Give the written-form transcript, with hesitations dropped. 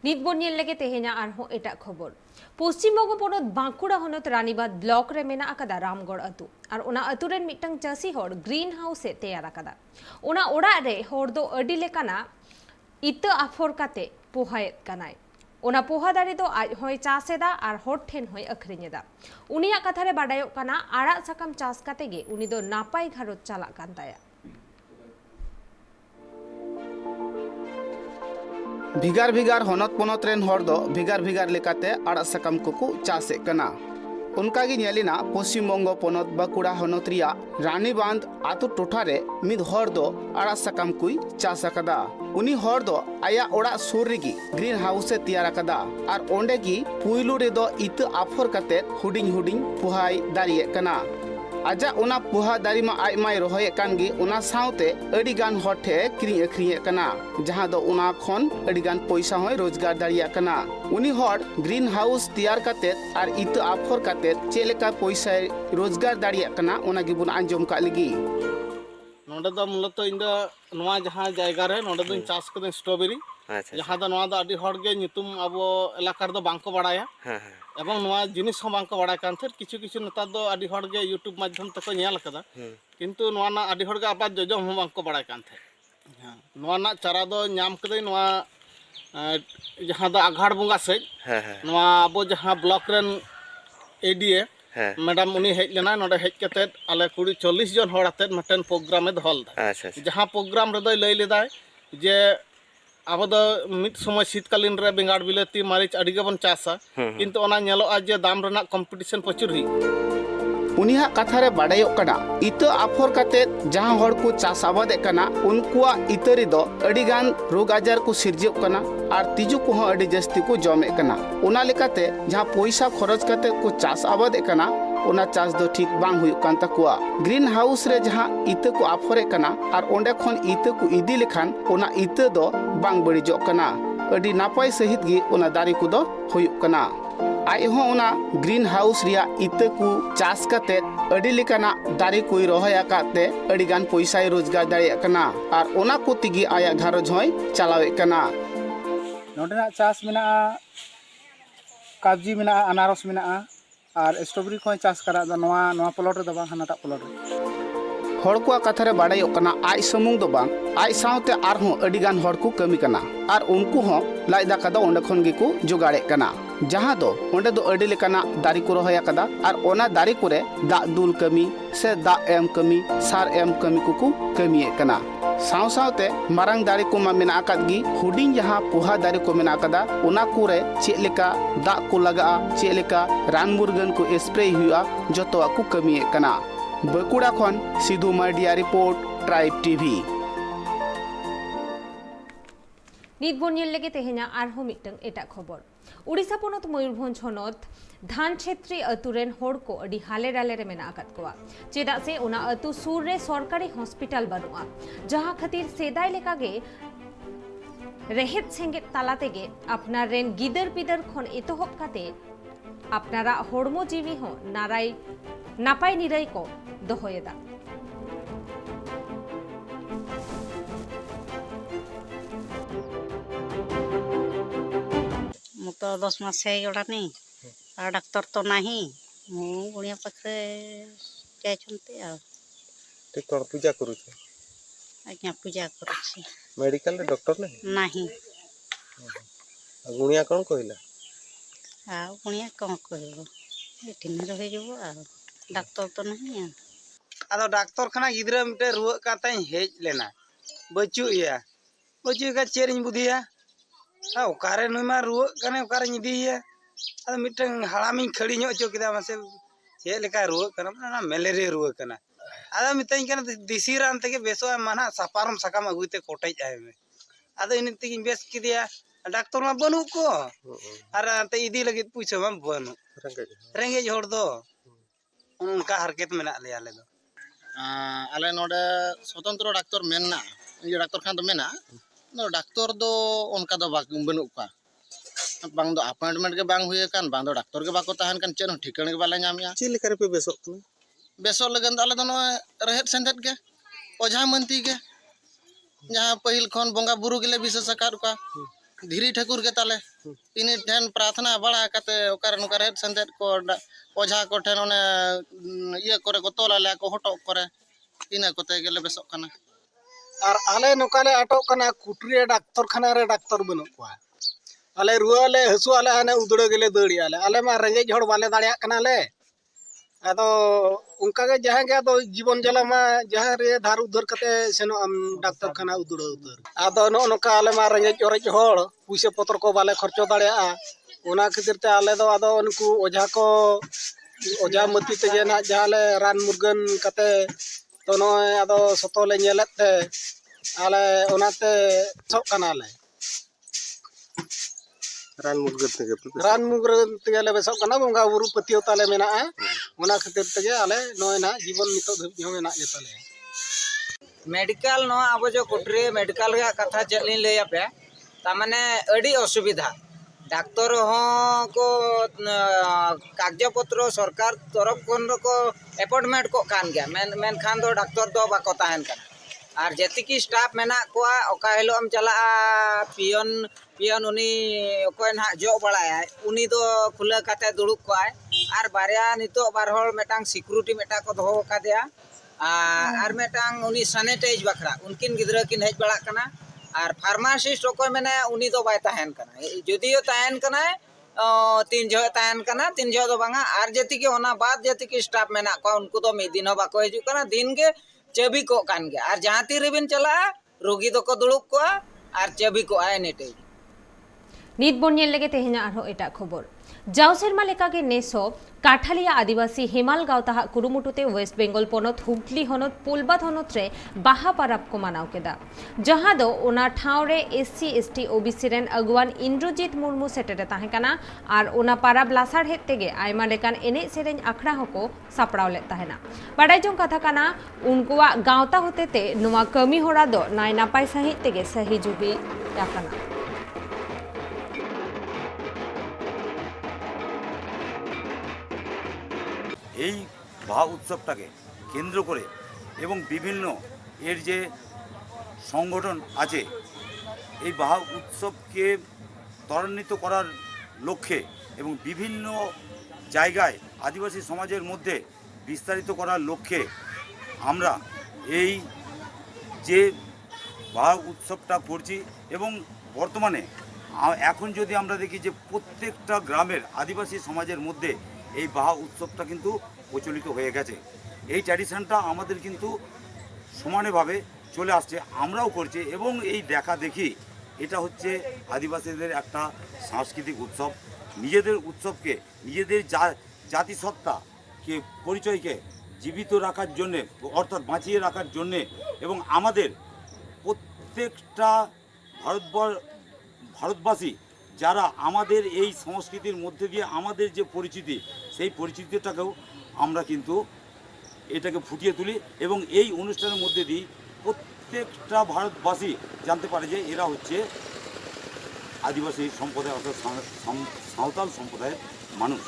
ᱱᱤᱛ ᱵᱚᱱ ᱧᱮᱞ ᱞᱮᱜᱮ ᱛᱮᱦᱮᱧᱟ ᱟᱨᱦᱚᱸ ᱮᱴᱟᱜ ᱠᱷᱚᱵᱚᱨ ᱯᱚᱥᱪᱤᱢ ᱵᱚᱝᱜᱚ ᱯᱚᱱᱚᱛ ᱵᱟᱸᱠᱩᱲᱟ ᱦᱚᱱᱚᱛ ᱨᱟनीबाᱸᱫ ᱵᱞᱚᱠ ᱨᱮ ᱢᱮᱱᱟᱜ ᱟᱠᱟᱫᱟ ᱨᱟᱢᱜᱚᱲ ᱟᱹᱛᱩ ᱟᱨ ᱚᱱᱟ ᱟᱹᱛᱩ ᱨᱮᱱ ᱢᱤᱫᱴᱟᱝ ᱪᱟᱹᱥᱤ ᱦᱚᱲ ᱜᱨᱤᱱ ᱦᱟᱣᱩᱥ ᱮ ᱛᱮᱭᱟᱨ ᱟᱠᱟᱫᱟ। ᱚᱱᱟ ᱚᱲᱟᱜ ᱨᱮ ᱦᱚᱲ ᱫᱚ ᱟᱹᱰᱤ ᱞᱮᱠᱟᱱᱟᱜ ᱤᱛᱟᱹ ᱟᱯᱷᱚᱨ ᱠᱟᱛᱮ ᱯᱚᱦᱟᱭᱮᱫ ᱠᱟᱱᱟᱭ। ᱚᱱᱟ ᱯᱚᱦᱟ ᱫᱟᱨᱮ ᱫᱚ ᱟᱡ ᱦᱚᱸᱭ ᱪᱟᱥ ᱮᱫᱟ ᱟᱨ ᱦᱚᱲ ᱴᱷᱮᱱ ᱦᱚᱸᱭ ᱟᱹᱠᱷᱨᱤᱧ ᱮᱫᱟ। ᱩᱱᱤᱭᱟᱜ ᱠᱟᱛᱷᱟ ᱨᱮ ᱵᱟᱰᱟᱭᱚᱜ ᱠᱟᱱᱟ ᱟᱲᱟᱜ ᱥᱟᱠᱟᱢ ᱪᱟᱥ ᱠᱟᱛᱮ ᱜᱮ ᱩᱱᱤ ᱫᱚ ᱱᱟᱯᱟᱭ ᱜᱷᱟᱨᱚᱸᱡᱽ ᱪᱟᱞᱟᱜ ᱠᱟᱱ ᱛᱟᱭᱟ। भिगार भिगार हनत पनत रेन हर दो भिगार भिगार लेकाते आड़ा साकाम को चासे कना। उनका गी नेलिना पश्चिम बंग पनत बांकुड़ा हनत रिया रानीबांध आतु टोठारे मिद हर दो आड़ा साकाम कुई चास अकदा। उनी हर दो आया ओड़ा सुर रेगी ग्रीन हाउस ए तैयार अकदा आर ओंडे गी पुइलु रे दो इत आफर कते हुडिंग हुडिंग पुहाई दारिये कना। आजा उना पुहा दारी मा आय माय रोहये कानगी उना साउते अडी गान हटे किरिंग अखरिंगे कना जहां दो उना खन अडी गान पैसा होय रोजगार दारिया कना। उनी हर ग्रीन हाउस तैयार काते आर इत आफर काते चेलेका पैसा रोजगार दारिया कना उना गिबुन आंजम का लगी। नोडे दो मूलत इन दो नोआ जहां जायगा रे नोडे दो चाष कदे स्ट्रॉबेरी जहां दो नोआ दो अडी हर गे नितुम अबो इलाका रे दो बांको बाड़ाया एवं नोआ जिनिस हम बांको बाड़ाय कान थे किछु किछु नेता दो अडी हर गे यूट्यूब माध्यम तक नेल कदा किंतु नोआ ना अडी हर गे आबाद जोजम हम बांको बाड़ाय कान थे। नोआ ना चारा दो नाम कदे नोआ जहां दो आघाड़ बंगा से नोआ अबो जहां ब्लॉक रेन एडीए मैडम उनी हेज लेना नोडे हेज कते आले 40 जन हर आते मटन प्रोग्राम धल जहां प्रोग्राम रे दो लई लेदा जे अब दो मिद समय शीतकालीन रे बेंगाड़ बिलाती मारिच अडी गेबन चासा किंतु ओना नेलोआ जे दाम रेना कंपटीशन प्रचुर हुई। उनिया कथा रे बाडायो कना इत आफर काते जहां हर को चास आबादे कना उनकुआ इतरी दो अडी गान रोग आजार को सिरजियो कना आर तिजु को हो अडी जस्ती को जमे कना। ओना लेकाते जहां पैसा खरच काते को चास आबादे कना ओना चास दो ठीक बांग हुई कान तकुआ। ग्रीन हाउस रे जहां इत को आफरे कना आर ओंडे खन इत को इदी लेखान ओना इत दो बांग बड़िजो कना अडी नापाय सहित गी ओना दारी को दो हुई कना। आय हो ओना ग्रीन हाउस रिया इत को चास काते अडी लेकाना दारी कोई रोहया काते अडी गान पैसा रोजगार दाड़िया कना आर ओना को तिगी आया घरज होय चलावे कना। नोडेना चास मेना काबजी मेना अनारस मेना और स्ट्रॉबेरी को चास करा नोआ प्लॉट रे दो बांग हनाटा प्लॉट रे हर को कथा रे बाडायो कना आय समुंग दो बांग आय साउते आरहों अडी गान हर को कमी कना आर उनको हो लाई दाका दो ओंडे खन गे को जोगाड़े कना जहां दो ओंडे दो अडी लेकाना दारी को रोहया कदा आर ओना दारी को रे दा दुल कमी से दा एम कमी सार एम कमी को कमिए कना। साव सावते मारंग दारी को मा मेना आकाद गी हुडिंग जहां पुहा दारी को मेना कदा ओना को रे चेक लेका दा को लगा चेक लेका रान मुर्गन को स्प्रे हुआ जतोआ को कमिए कना। बांकुड़ा खन Sindhu Mardia report tribe TV. ᱱᱤᱛ ᱵᱚᱱ ᱧᱮᱞ ᱞᱮᱜᱮ ᱛᱮᱦᱮᱧᱟ ᱟᱨᱦᱚᱸ ᱢᱤᱫᱴᱟᱝ ᱮᱴᱟᱜ ᱠᱷᱚᱵᱚᱨ ᱩᱲᱤᱥᱥᱟ ᱯᱚᱱᱚᱛ ᱢᱚᱭᱩᱨᱵᱷᱚᱸᱡᱽ ᱦᱚᱱᱚᱛ ধান ᱪᱷᱮᱛᱨᱤ ᱟᱹᱛᱩ ᱨᱮᱱ ᱦᱚᱲ ᱠᱚ ᱟᱹᱰᱤ ᱦᱟᱞᱮ ᱰᱟᱞᱮ ᱨᱮ ᱢᱮᱱᱟᱜ ᱟᱠᱟᱫ ᱠᱚᱣᱟ ᱪᱮᱫᱟᱜ ᱥᱮ ᱚᱱᱟ ᱟᱹᱛᱩ ᱥᱩᱨ ᱨᱮ ᱥᱚᱨᱠᱟᱨᱤ ᱦᱚᱥᱯᱤᱴᱟᱞ ᱵᱟᱹᱱᱩᱜᱼᱟ ᱡᱟᱦᱟᱸ ᱠᱷᱟᱹᱛᱤᱨ ᱥᱮᱫᱟᱭ ᱞᱮᱠᱟᱜᱮ ᱨᱮᱦᱮᱫ ᱥᱮᱸᱜᱮᱫ ᱛᱟᱞᱟ ᱛᱮᱜᱮ ᱟᱯᱱᱟᱨ ᱨᱮᱱ ᱜᱤᱫᱟᱹᱨ ᱯᱤᱫᱟᱹᱨ ᱠᱷᱚᱱ ᱮᱛᱚᱦᱚᱵ ᱠᱟᱛᱮ ᱟᱯᱱᱟᱨᱟᱜ ᱦᱚᱲᱢᱚ ᱡᱤᱣᱤ ᱦᱚᱸ ᱱᱟᱯᱟᱭ ᱱᱤᱨᱟᱹᱭ ᱠᱚ ᱫᱚᱦᱚᱭᱮᱫᱟ। ମୁଁ ତ 10 ମାସ ହେଇଗଲାଣି ଆଉ ଡାକ୍ତର ତ ନାହିଁ ମୁଁ ଗୁଣିଆ ପାଖରେ ଯାଇଛନ୍ତି ଆଉ टे कौन पूजा करू छे ଆଜ୍ଞା ପୂଜା କରୁଛି मेडिकल रे डॉक्टर नहीं ନାହିଁ गुणिया कौन कहला ଆଉ ଗୁଣିଆ କ'ଣ କହିବ ଏଠି ନି ରହିଯିବ ଆଉ ଡାକ୍ତର ତ ନାହିଁ ଆଉ आदो डॉक्टर खाना गिद्रा मिटे रुआ काते हेज लेना बचु का चेरिंग बुधिया आ ओकारे नुमा रुआ कने ओकारे निदिया आ मिटे हड़ामी खड़ी नो चो किदा मासे चे लेका रुआ कना ना मलेरिया रुआ कना आदा मितें कना दिसी रान तके बेसो माना सपारम सकाम अगुते कोटेज आय में आदो इन तकिन बेस किदिया डॉक्टर मा बनु को आर ते इदी लगित पुछो मा बनु रेंगेज होड़ दो उनका हरकत मेना ले आले दो आले नोडे स्वतंत्र डॉक्टर मेनना ये डॉक्टर खान तो मेना नो डॉक्टर दो उनका दो बनु का बांग दो अपॉइंटमेंट के बांग हुए कान बांग दो डॉक्टर के बाको ताहन कान चेन ठिकाने के बाले नामिया ची लेकर पे बेसो बेसो लगन आले दो रहेत सेंधत के ओझा मंती के जहां पहिल खन बंगा बुरु गेले विशेष आकार का धीरी ठाकुर के ताले इनी ठेन प्रार्थना बड़ा कते ओकर नुकर हेड संदेत को ओझा को ठेन ओने ये करे को तोला ले को हटो करे इना कोते गेले बेसोक कना और आले नोकाले अटक कना कुटरी डाक्टर खाना रे डाक्टर बनु को आले रुआले हसु आले आने उदड़ो गेले दड़ी आले मा रेंगे हड़ बाले दाड़िया कना ले आदो उनका के जहां के तो जीवन जला मा जहां रे धार उधर कते सेनो आम डाक्टर खाना उदड़ो उधर आदो नो नोका आले मा रेंगे ओरेज हड़ पुइसे पत्र को बाले खर्चो दाड़िया ओना खातिर ते आले दो आदो उनको ओझा को ओझा मती ते जेना जाले रान मुर्गन कते तो नो आदो सतो ले नेलत ते आले ओनाते sok kana le रान मुर्गन ते ले बेसok kana बंगा बुरु पतियो ताले मेना ओना खातिर ते आले नोय ना जीवन नितो धबि मेना जे ताले मेडिकल नो अब जो कुटरे मेडिकल रे कथा चली ले पे तामाने अडी असुविधा डाक्टर हो को कागज पत्र सरकार तरफ कोन को अपॉइंटमेंट को कान गया मेन खान दो डाक्टर दो बाको ताहन कना और जेति की स्टाफ मेना को ओका हेलो हम चला पियन उनी कोई ना जो बड़ाया उनी दो खुला काते दुड़ुक को और बारिया नितो बार होल मेटांग सिक्योरिटी मेटा को दो का दिया और मेटांग उनी सैनिटाइज बखरा उनकिन गिदरा किन हेज बड़ा कना और फार्मासिस्ट को मैंने उनी दो बाय ताहन कना जदियो ताहन कना तीन जो ताहन कना तीन जो दो बांगा और जेति के ओना बाद जेति के स्टाफ मेना को उनको तो मी दिन बाको हिजु कना दिन के चबी को कान गया और जहां ती रेबिन चला रोगी दो को दुड़ुक को और चबी को आए नेटे ᱱᱤᱛ ᱵᱚᱱ ᱧᱮᱞ ᱞᱮᱜᱮ ᱛᱮᱦᱮᱧᱟᱜ ᱟᱨᱦᱚᱸ ᱮᱴᱟᱜ ᱠᱷᱚᱵᱚᱨ ᱡᱟᱣ ᱥᱮᱨᱢᱟ ᱞᱮᱠᱟᱜᱮ ᱱᱮᱥ ᱦᱚᱸ ᱠᱟᱴᱷᱟᱞᱤᱭᱟ ᱟᱹᱫᱤᱵᱟᱹᱥᱤ ᱦᱮᱢᱟᱞ ᱜᱟᱶᱛᱟᱣᱟᱜ ᱠᱩᱨᱩᱢᱩᱴᱩᱛᱮ ᱳᱭᱮᱥᱴ ᱵᱮᱝᱜᱚᱞ ᱯᱚᱱᱚᱛ ᱦᱩᱜᱽᱞᱤ ᱦᱚᱱᱚᱛ ᱯᱩᱞᱵᱟᱫ ᱦᱚᱱᱚᱛ ᱨᱮ ᱵᱟᱦᱟ ᱯᱟᱨᱟᱵᱽ ᱠᱚ ᱢᱟᱱᱟᱣ ᱠᱮᱫᱟ ᱡᱟᱦᱟᱸ ᱫᱚ ᱚᱱᱟ ᱴᱷᱟᱶ ᱨᱮ SC ST OBC ᱨᱮᱱ ᱟᱹᱜᱩᱣᱟᱱ ᱤᱱᱫᱨᱚᱡᱤᱛ ᱢᱩᱨᱢᱩ ᱥᱮᱴᱮᱨᱮ ᱛᱟᱦᱮᱸ ᱠᱟᱱᱟ ᱟᱨ ᱚᱱᱟ ᱯᱟᱨᱟᱵᱽ ᱞᱟᱥᱟᱲᱦᱮᱫ ᱛᱮᱜᱮ ᱟᱭᱢᱟ ᱞᱮᱠᱟᱱ ᱮᱱᱮᱡ ᱥᱮᱨᱮᱧ ᱟᱠᱷᱲᱟ ᱦᱚᱸᱠᱚ ᱥᱟᱯᱲᱟᱣ ᱞᱮᱫ ᱛᱟᱦᱮᱱᱟ ᱵᱟᱰᱟᱭ ᱡᱚᱝ ᱠᱟᱛᱷᱟ ᱠᱟᱱᱟ ᱩᱱᱠᱩᱣᱟᱜ ᱜᱟᱶᱛᱟ ᱦᱚᱛᱮᱛᱮ ᱱᱚᱣᱟ ᱠᱟᱹᱢᱤ ᱦᱚᱨᱟ ᱫᱚ ᱱᱟᱭ ᱱᱟᱯᱟᱭ ᱥᱟᱺᱦᱤᱡ ᱛᱮᱜᱮ ᱥᱟᱹᱦᱤ ᱡᱩᱦᱤ ᱟᱠᱟᱱᱟ এই বাহা উৎসবটাকে কেন্দ্র করে এবং বিভিন্ন এর যে সংগঠন আছে এই বাহা উৎসবকে ত্বরান্বিত করার লক্ষ্যে এবং বিভিন্ন জায়গায় আদিবাসী সমাজের মধ্যে বিস্তারিত করার লক্ষ্যে আমরা এই যে বাহা উৎসবটা করছি এবং বর্তমানে এখন যদি আমরা দেখি যে প্রত্যেকটা গ্রামের আদিবাসী সমাজের মধ্যে এই বাহা উৎসবটা কিন্তু প্রচলিত হয়ে গেছে এই ট্র্যাডিশনটা আমাদের কিন্তু সমানভাবে চলে আসছে আমরাও করছি এবং এই দেখা দেখি এটা হচ্ছে আদিবাসীদের একটা সাংস্কৃতিক উৎসব নিজেদের উৎসবকে নিজেদের জাতিসত্তাকে পরিচয়কে জীবিত রাখার জন্যে অর্থাৎ বাঁচিয়ে রাখার জন্যে এবং আমাদের প্রত্যেকটা ভারতবাসী যারা আমাদের এই সংস্কৃতির মধ্যে দিয়ে আমাদের যে পরিচিতি সেই পরিচিতিটাকেও আমরা কিন্তু এটাকে ফুটিয়ে তুলি এবং এই অনুষ্ঠানের মধ্যে দিয়ে প্রত্যেকটা ভারতবাসী জানতে পারে যে এরা হচ্ছে আদিবাসী সম্প্রদায় অর্থাৎ সাঁওতাল সম্প্রদায়ের মানুষ